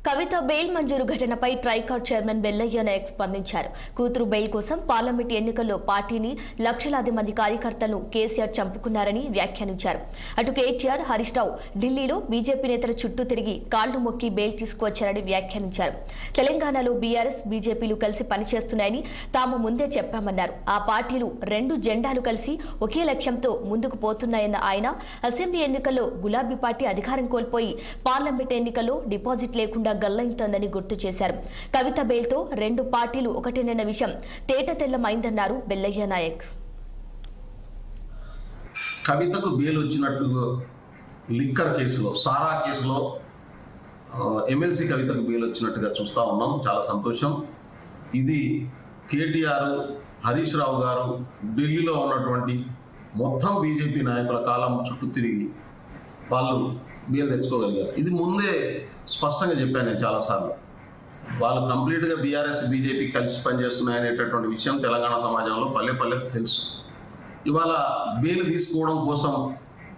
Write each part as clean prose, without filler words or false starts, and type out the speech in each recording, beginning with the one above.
కవిత bail మంజూరు ఘటనపై ట్రైకాడ్ chairman Bellaiah Naik స్పందించారు. కూతురు బెయిల్ కోసం పార్లమెంట్ ఎన్నికల్లో పార్టీని లక్షలాది మంది కార్యకర్తలను కేసీఆర్ చంపుకున్నారని వ్యాఖ్యానించారు. అటు కేటీఆర్, హరీష్ రావు ఢిల్లీలో బీజేపీ నేతల చుట్టూ తిరిగి కాళ్లు మొక్కి బెయిల్ తీసుకువచ్చారని వ్యాఖ్యానించారు. తెలంగాణలో బీఆర్ఎస్, బీజేపీలు కలిసి పనిచేస్తున్నాయని తాము ముందే చెప్పామన్నారు. ఆ పార్టీలు రెండు జెండాలు కలిసి ఒకే లక్ష్యంతో ముందుకు పోతున్నాయన్న ఆయన అసెంబ్లీ ఎన్నికల్లో గులాబీ పార్టీ అధికారం కోల్పోయి పార్లమెంట్ ఎన్నికల్లో డిపాజిట్ లేకుండా గల్లయింతోందని గుర్తు చేశారు. కవిత బెయిల్తో రెండు పార్టీలు ఒకటేనన్న విషయం తేటతెల్లమైందన్నారు బెల్లయ్య నాయక్. కవితకు బెయిల్ వచ్చినట్టుగా లిక్కర్ కేసులో, సారా కేసులో ఎమ్మెల్సీ కవితకు బెయిల్ వచ్చినట్టుగా చూస్తూ ఉన్నాం. చాలా సంతోషం. ఇది కేటీఆర్, హరీష్ రావు గారు ఢిల్లీలో ఉన్నటువంటి మొత్తం బీజేపీ నాయకుల కాలం చుట్టూ తిరిగి వాళ్ళు బెయిల్ తెచ్చుకోగలిగారు. ఇది ముందే స్పష్టంగా చెప్పాను నేను చాలాసార్లు. వాళ్ళు కంప్లీట్గా బీఆర్ఎస్, బీజేపీ కలిసి పనిచేస్తున్నాయనేటటువంటి విషయం తెలంగాణ సమాజంలో పల్లె పల్లెకు తెలుసు. ఇవాళ బెయిల్ తీసుకోవడం కోసం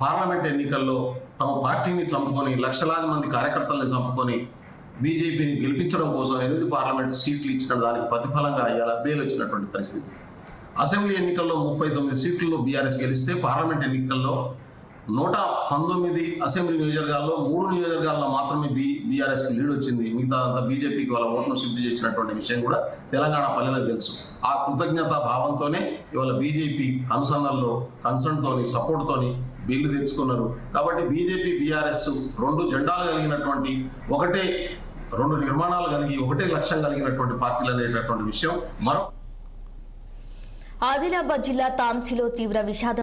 పార్లమెంట్ ఎన్నికల్లో తమ పార్టీని చంపుకొని లక్షలాది మంది కార్యకర్తల్ని చంపుకొని బీజేపీని గెలిపించడం కోసం 8 పార్లమెంట్ సీట్లు ఇచ్చిన దానికి ప్రతిఫలంగా ఇవాళ బెయిల్ వచ్చినటువంటి పరిస్థితి. అసెంబ్లీ ఎన్నికల్లో 39 సీట్లలో బీఆర్ఎస్ గెలిస్తే పార్లమెంట్ ఎన్నికల్లో 119 అసెంబ్లీ నియోజకవర్గాల్లో 3 నియోజకవర్గాల్లో మాత్రమే బీఆర్ఎస్కి లీడ్ వచ్చింది. మిగతా అంతా బీజేపీకి వాళ్ళ ఓట్ను షిఫ్ట్ చేసినటువంటి విషయం కూడా తెలంగాణ పల్లెలకు తెలుసు. ఆ కృతజ్ఞతా భావంతోనే ఇవాళ బీజేపీ కన్సర్న్తోని, సపోర్ట్తోని బిల్లు తెచ్చుకున్నారు. కాబట్టి బీజేపీ, బీఆర్ఎస్ రెండు జెండాలు కలిగినటువంటి, రెండు నిర్మాణాలు కలిగి ఒకటే లక్ష్యం కలిగినటువంటి పార్టీలు అనేటటువంటి విషయం. ఆదిలాబాద్ జిల్లా తాంసీలో తీవ్ర విషాదం